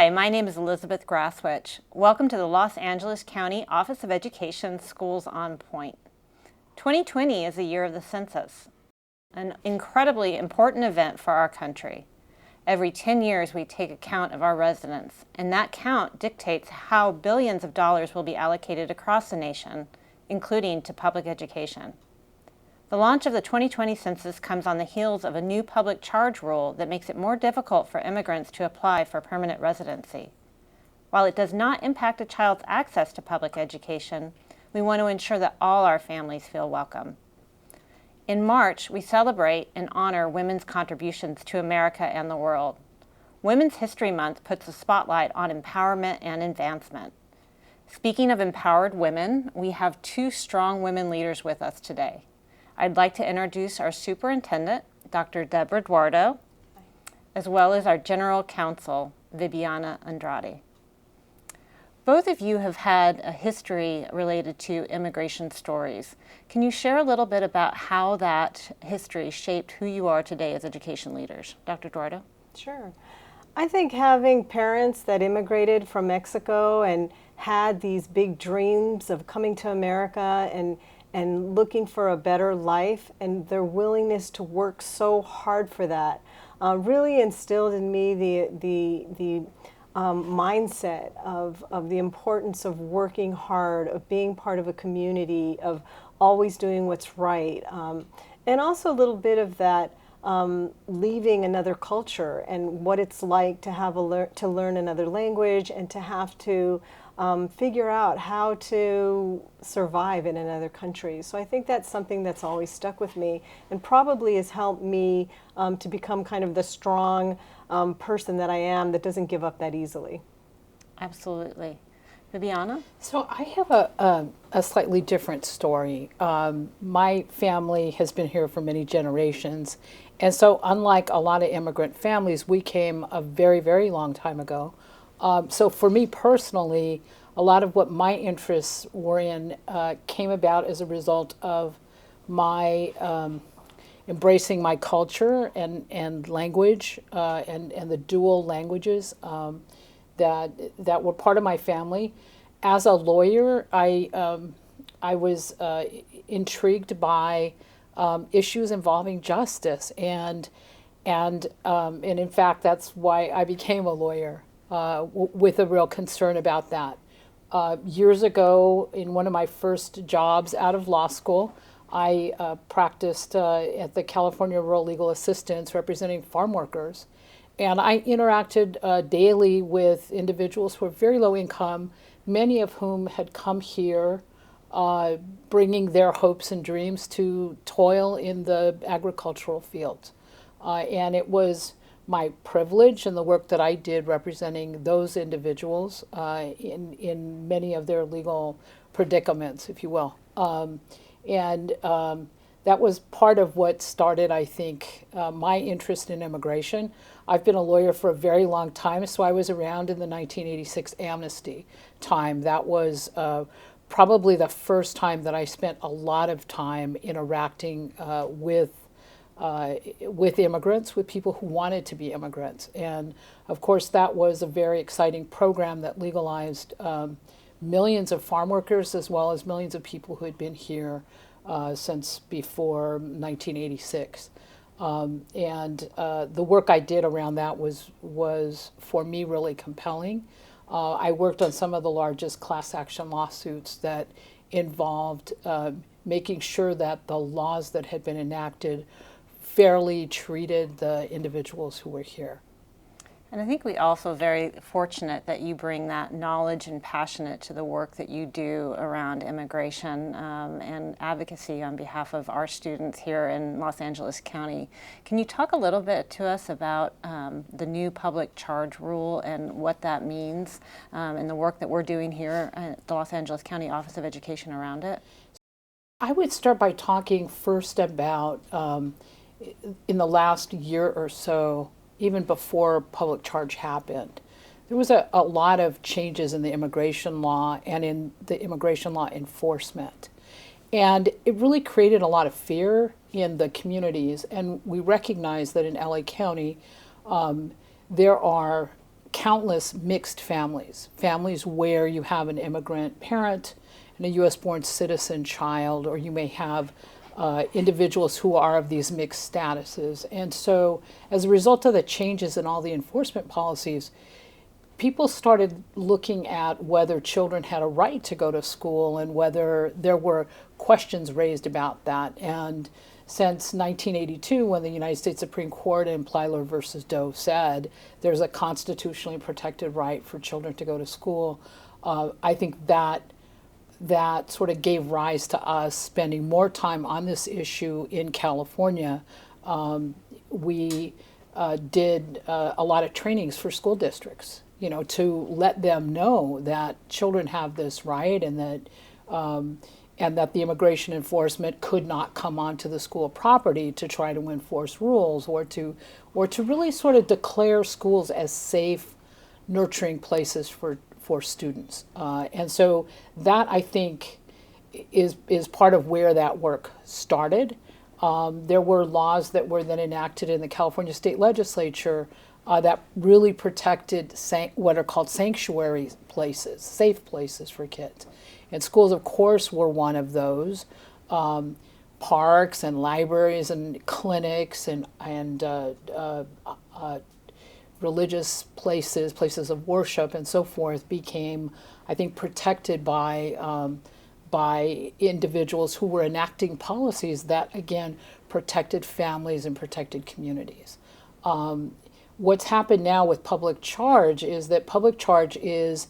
Hi, my name is Elizabeth Grasswich. Welcome to the Los Angeles County Office of Education Schools on Point. 2020 is the year of the census, an incredibly important event for our country. Every 10 years we take account of our residents, and that count dictates how billions of dollars will be allocated across the nation, including to public education. The launch of the 2020 census comes on the heels of a new public charge rule that makes it more difficult for immigrants to apply for permanent residency. While it does not impact a child's access to public education, we want to ensure that all our families feel welcome. In March, we celebrate and honor women's contributions to America and the world. Women's History Month puts a spotlight on empowerment and advancement. Speaking of empowered women, we have two strong women leaders with us today. I'd like to introduce our Superintendent, Dr. Debra Duardo, as well as our General Counsel, Vibiana Andrade. Both of you have had a history related to immigration stories. Can you share a little bit about how that history shaped who you are today as education leaders? Dr. Duardo? Sure. I think having parents that immigrated from Mexico and had these big dreams of coming to America and looking for a better life, and their willingness to work so hard for that really instilled in me the mindset of the importance of working hard, of being part of a community, of always doing what's right, and also a little bit of that leaving another culture and what it's like to have to learn another language and to have to figure out how to survive in another country. So I think that's something that's always stuck with me and probably has helped me to become kind of the strong person that I am that doesn't give up that easily. Absolutely. Vibiana? So I have a slightly different story. My family has been here for many generations. And so unlike a lot of immigrant families, we came a very, very long time ago. So for me personally, a lot of what my interests were in came about as a result of my embracing my culture and language and the dual languages that were part of my family. As a lawyer, I was intrigued by issues involving justice, and in fact, that's why I became a lawyer. With a real concern about that. Years ago, in one of my first jobs out of law school, I practiced at the California Rural Legal Assistance representing farm workers. And I interacted daily with individuals who were very low income, many of whom had come here bringing their hopes and dreams to toil in the agricultural fields. And it was my privilege and the work that I did representing those individuals in many of their legal predicaments, if you will. That was part of what started, I think, my interest in immigration. I've been a lawyer for a very long time, so I was around in the 1986 amnesty time. That was probably the first time that I spent a lot of time interacting with immigrants, with people who wanted to be immigrants. And of course, that was a very exciting program that legalized millions of farm workers as well as millions of people who had been here since before 1986. The work I did around that was for me really compelling. I worked on some of the largest class action lawsuits that involved making sure that the laws that had been enacted fairly treated the individuals who were here. And I think we also very fortunate that you bring that knowledge and passionate to the work that you do around immigration and advocacy on behalf of our students here in Los Angeles County. Can you talk a little bit to us about the new public charge rule and what that means and the work that we're doing here at the Los Angeles County Office of Education around it? I would start by talking first about in the last year or so, even before public charge happened, there was a lot of changes in the immigration law and in the immigration law enforcement. And it really created a lot of fear in the communities. And we recognize that in LA County, there are countless mixed families, families where you have an immigrant parent and a U.S.-born citizen child, or you may have individuals who are of these mixed statuses. And so as a result of the changes in all the enforcement policies, people started looking at whether children had a right to go to school and whether there were questions raised about that. And since 1982, when the United States Supreme Court in Plyler versus Doe said there's a constitutionally protected right for children to go to school, I think that sort of gave rise to us spending more time on this issue in California. We did a lot of trainings for school districts, to let them know that children have this right, and that the immigration enforcement could not come onto the school property to try to enforce rules or to really sort of declare schools as safe, nurturing places for students. And so that, I think, is part of where that work started. There were laws that were then enacted in the California state legislature that really protected what are called sanctuary places, safe places for kids. And schools, of course, were one of those. Parks and libraries and clinics and religious places of worship and so forth became, I think, protected by individuals who were enacting policies that, again, protected families and protected communities. What's happened now with public charge is that public charge is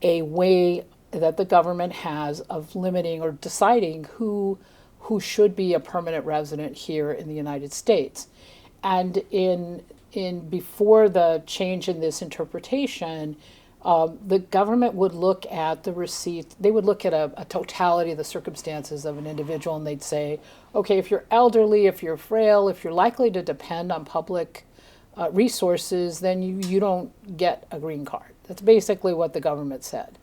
a way that the government has of limiting or deciding who should be a permanent resident here in the United States. And in before the change in this interpretation, the government would look at the receipt. They would look at a totality of the circumstances of an individual, and they'd say, okay, if you're elderly, if you're frail, if you're likely to depend on public resources, then you don't get a green card. That's basically what the government said.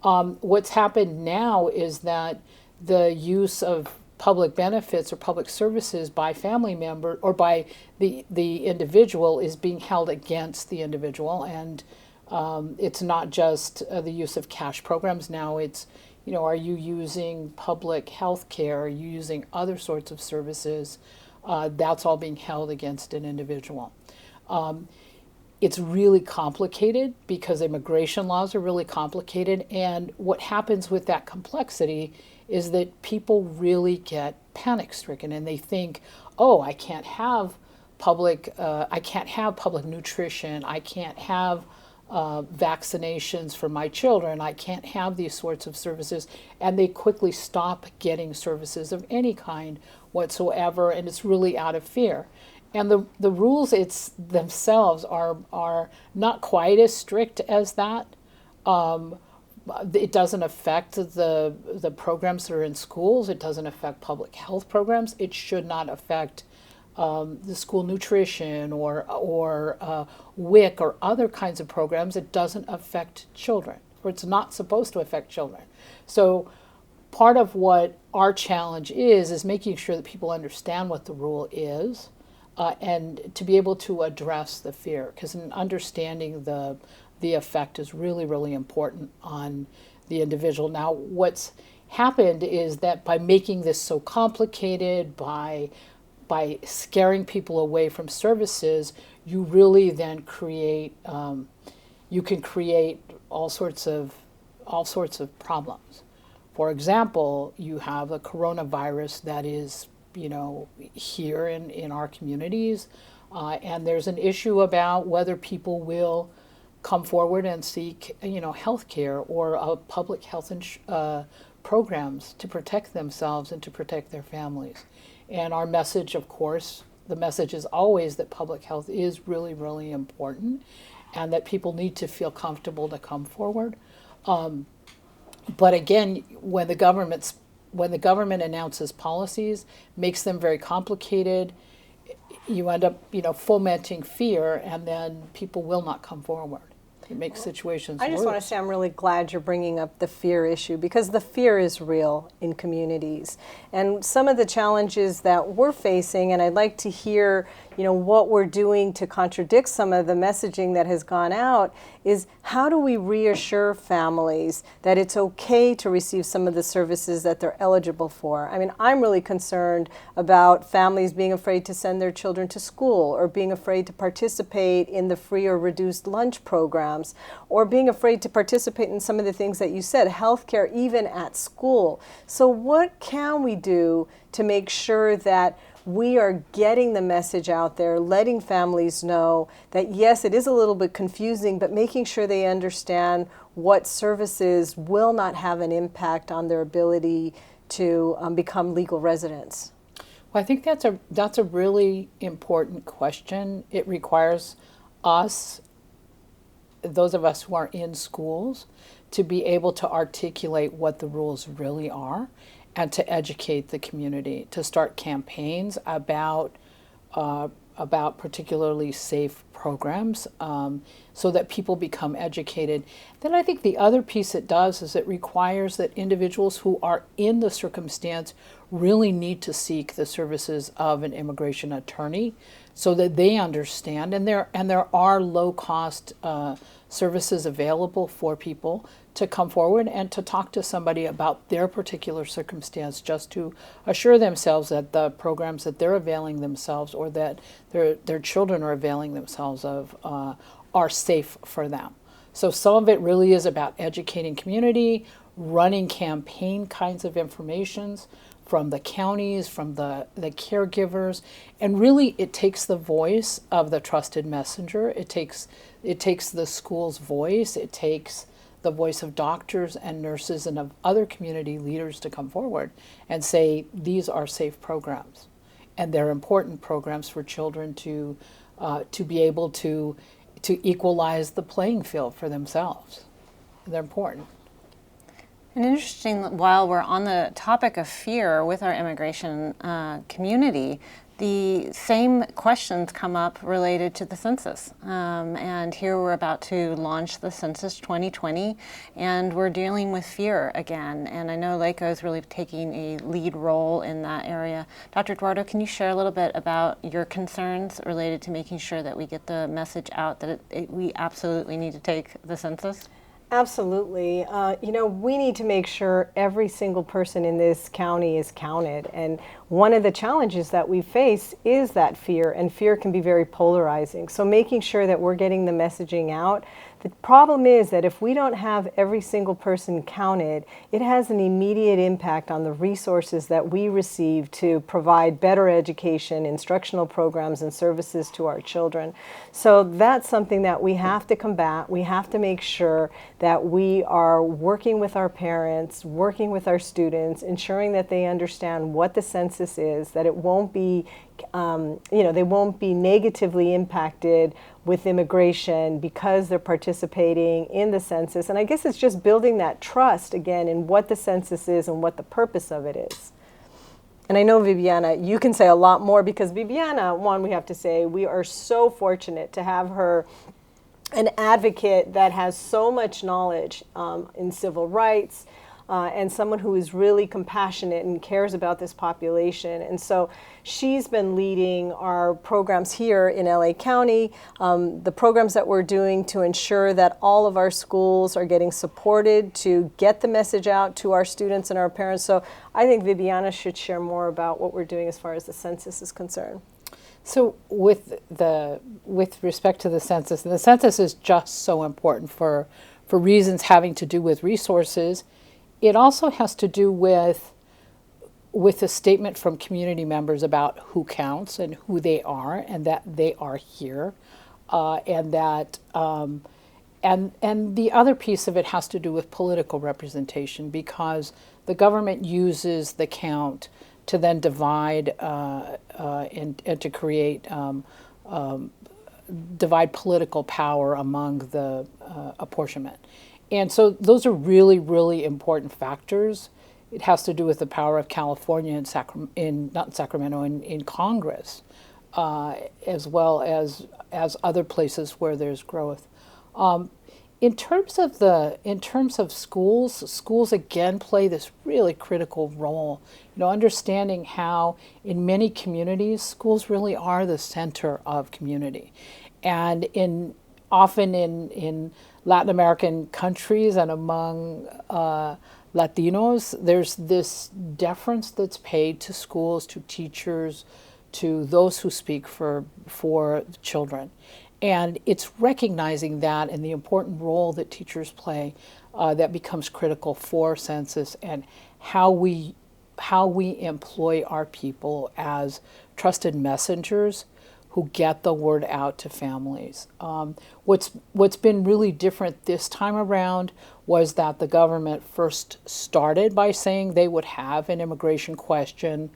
What's happened now is that the use of public benefits or public services by family member or by the individual is being held against the individual, and it's not just the use of cash programs. Now it's, are you using public health care? Are you using other sorts of services? That's all being held against an individual. It's really complicated because immigration laws are really complicated, and what happens with that complexity is that people really get panic-stricken and they think, oh, I can't have public nutrition, I can't have vaccinations for my children, I can't have these sorts of services, and they quickly stop getting services of any kind whatsoever, and it's really out of fear. And the rules themselves are not quite as strict as that. It doesn't affect the programs that are in schools. It doesn't affect public health programs. It should not affect the school nutrition or WIC or other kinds of programs. It doesn't affect children, or it's not supposed to affect children. So part of what our challenge is making sure that people understand what the rule is. And to be able to address the fear, because in understanding the effect is really, really important on the individual. Now, what's happened is that by making this so complicated, by scaring people away from services, you really then create you can create all sorts of problems. For example, you have a coronavirus that is here in our communities, and there's an issue about whether people will come forward and seek, health care or public health programs to protect themselves and to protect their families. And our message, of course, the message is always that public health is really, really important, and that people need to feel comfortable to come forward. But again, when the government announces policies, makes them very complicated, you end up, fomenting fear, and then people will not come forward. It makes situations worse. I just want to say I'm really glad you're bringing up the fear issue, because the fear is real in communities. And some of the challenges that we're facing, and I'd like to hear what we're doing to contradict some of the messaging that has gone out is how do we reassure families that it's okay to receive some of the services that they're eligible for? I mean, I'm really concerned about families being afraid to send their children to school, or being afraid to participate in the free or reduced lunch programs, or being afraid to participate in some of the things that you said, healthcare even at school. So what can we do to make sure that we are getting the message out there, letting families know that yes, it is a little bit confusing, but making sure they understand what services will not have an impact on their ability to become legal residents? Well, I think that's a really important question. It requires us, those of us who are in schools, to be able to articulate what the rules really are, and to educate the community, to start campaigns about particularly safe programs, so that people become educated. Then I think the other piece it does is it requires that individuals who are in the circumstance really need to seek the services of an immigration attorney, so that they understand. And there are low cost services available for people to come forward and to talk to somebody about their particular circumstance, just to assure themselves that the programs that they're availing themselves, or that their children are availing themselves of, are safe for them. So some of it really is about educating community, running campaign kinds of informations from the counties, from the caregivers, and really it takes the voice of the trusted messenger. It takes the school's voice. It takes the voice of doctors and nurses and of other community leaders to come forward and say these are safe programs, and they're important programs for children to be able to equalize the playing field for themselves. They're important. And interesting, while we're on the topic of fear with our immigration community, the same questions come up related to the census. And here we're about to launch the Census 2020, and we're dealing with fear again. And I know LACOE is really taking a lead role in that area. Dr. Duardo, can you share a little bit about your concerns related to making sure that we get the message out that we absolutely need to take the census? Absolutely. We need to make sure every single person in this county is counted. And one of the challenges that we face is that fear, and fear can be very polarizing. So making sure that we're getting the messaging out. The problem is that if we don't have every single person counted, it has an immediate impact on the resources that we receive to provide better education, instructional programs, and services to our children. So that's something that we have to combat. We have to make sure that we are working with our parents, working with our students, ensuring that they understand what the census is, that it won't be, they won't be negatively impacted with immigration because they're participating in the census. And I guess it's just building that trust again in what the census is and what the purpose of it is. And I know, Vibiana, you can say a lot more, because Vibiana, one, we have to say, we are so fortunate to have her an advocate that has so much knowledge in civil rights, and someone who is really compassionate and cares about this population. And so she's been leading our programs here in LA County, the programs that we're doing to ensure that all of our schools are getting supported to get the message out to our students and our parents. So I think Vibiana should share more about what we're doing as far as the census is concerned. So with respect to the census, and the census is just so important for reasons having to do with resources. It also has to do with a statement from community members about who counts and who they are, and that they are here, and that and the other piece of it has to do with political representation, because the government uses the count to then divide and to create divide political power among the apportionment. And so those are really, really important factors. It has to do with the power of California in Congress, as well as other places where there's growth. In terms of schools again play this really critical role. Understanding how in many communities schools really are the center of community, and often in Latin American countries and among Latinos, there's this deference that's paid to schools, to teachers, to those who speak for children. And it's recognizing that and the important role that teachers play that becomes critical for Census, and how we employ our people as trusted messengers who get the word out to families. What's been really different this time around was that the government first started by saying they would have an immigration question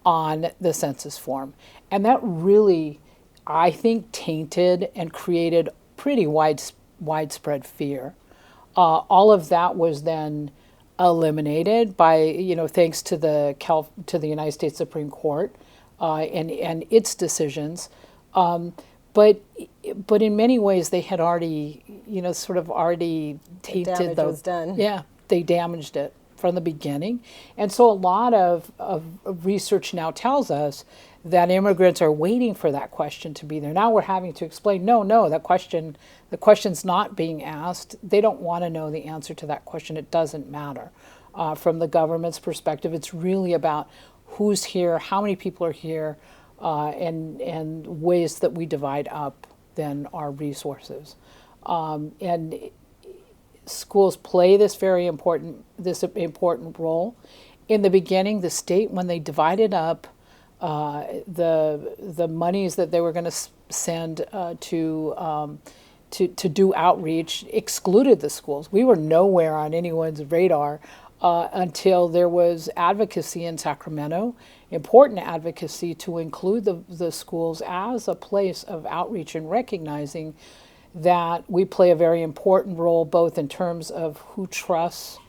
on the census form, and that really, I think, tainted and created pretty widespread fear. All of that was then eliminated by, thanks to the United States Supreme Court and its decisions. But in many ways, they had already, sort of already tainted damage was done. Yeah, they damaged it from the beginning. And so a lot of research now tells us that immigrants are waiting for that question to be there. Now we're having to explain, no, the question's not being asked. They don't want to know the answer to that question. It doesn't matter. From the government's perspective, it's really about who's here, how many people are here, and ways that we divide up then our resources. And schools play this very important role. In the beginning, the state, when they divided up the monies that they were going to send to do outreach, excluded the schools. We were nowhere on anyone's radar until there was advocacy in Sacramento, important advocacy to include the schools as a place of outreach, and recognizing that we play a very important role both in terms of who trusts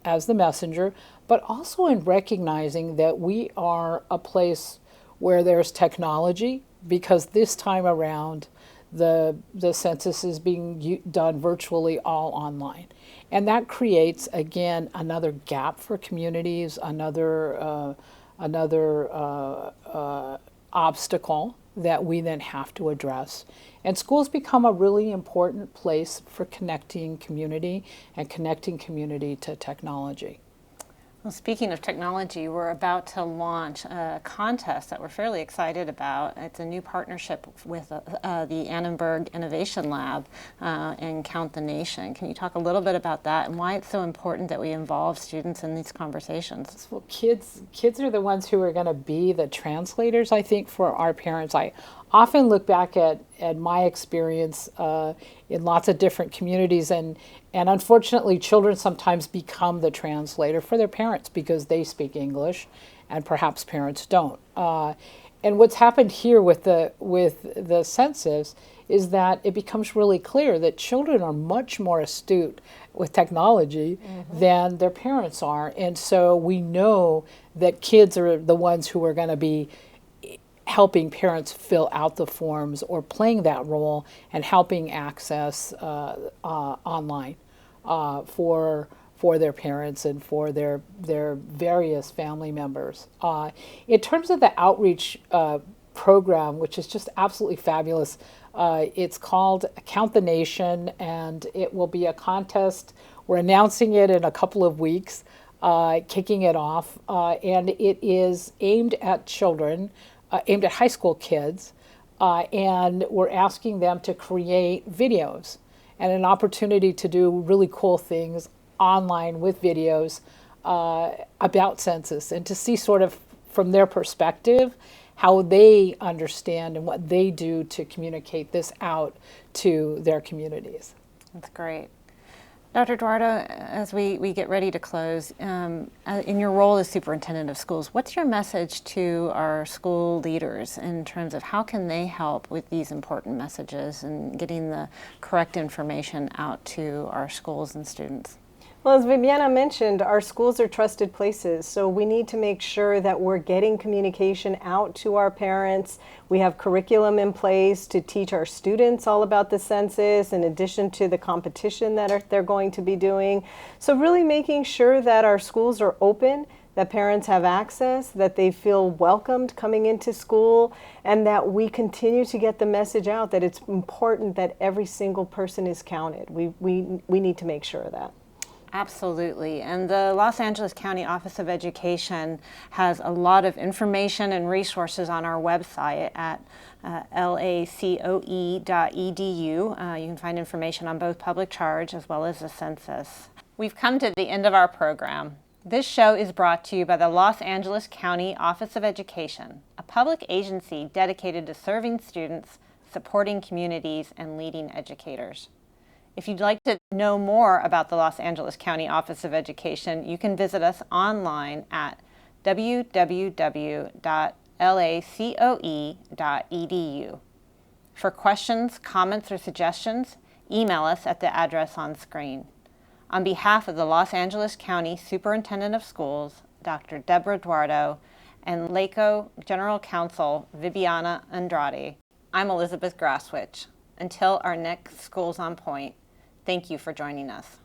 as the messenger, but also in recognizing that we are a place where there's technology, because this time around the census is being done virtually all online. And that creates, again, another gap for communities, another obstacle that we then have to address. And schools become a really important place for connecting community and connecting community to technology. Well, speaking of technology, we're about to launch a contest that we're fairly excited about. It's a new partnership with the Annenberg Innovation Lab and Count the Nation. Can you talk a little bit about that and why it's so important that we involve students in these conversations? Well, kids are the ones who are going to be the translators, I think, for our parents. I often look back at my experience in lots of different communities, and unfortunately children sometimes become the translator for their parents because they speak English and perhaps parents don't. And what's happened here with the census is that it becomes really clear that children are much more astute with technology than their parents are. And so we know that kids are the ones who are going to be helping parents fill out the forms or playing that role and helping access online for their parents and for their various family members. In terms of the outreach program, which is just absolutely fabulous, it's called Count the Nation, and it will be a contest. We're announcing it in a couple of weeks, kicking it off, and it is aimed at children, aimed at high school kids, and we're asking them to create videos and an opportunity to do really cool things online with videos about census, and to see sort of from their perspective how they understand and what they do to communicate this out to their communities. That's great. Dr. Duardo, as we get ready to close, in your role as superintendent of schools, what's your message to our school leaders in terms of how can they help with these important messages and getting the correct information out to our schools and students? Well, as Vibiana mentioned, our schools are trusted places, so we need to make sure that we're getting communication out to our parents. We have curriculum in place to teach our students all about the census, in addition to the competition that they're going to be doing. So really making sure that our schools are open, that parents have access, that they feel welcomed coming into school, and that we continue to get the message out that it's important that every single person is counted. We need to make sure of that. Absolutely. And the Los Angeles County Office of Education has a lot of information and resources on our website at lacoe.edu. You can find information on both public charge as well as the census. We've come to the end of our program. This show is brought to you by the Los Angeles County Office of Education, a public agency dedicated to serving students, supporting communities, and leading educators. If you'd like to know more about the Los Angeles County Office of Education, you can visit us online at www.lacoe.edu. For questions, comments, or suggestions, email us at the address on screen. On behalf of the Los Angeles County Superintendent of Schools, Dr. Debra Duardo, and LACOE General Counsel Vibiana Andrade, I'm Elizabeth Graswich. Until our next Schools on Point, thank you for joining us.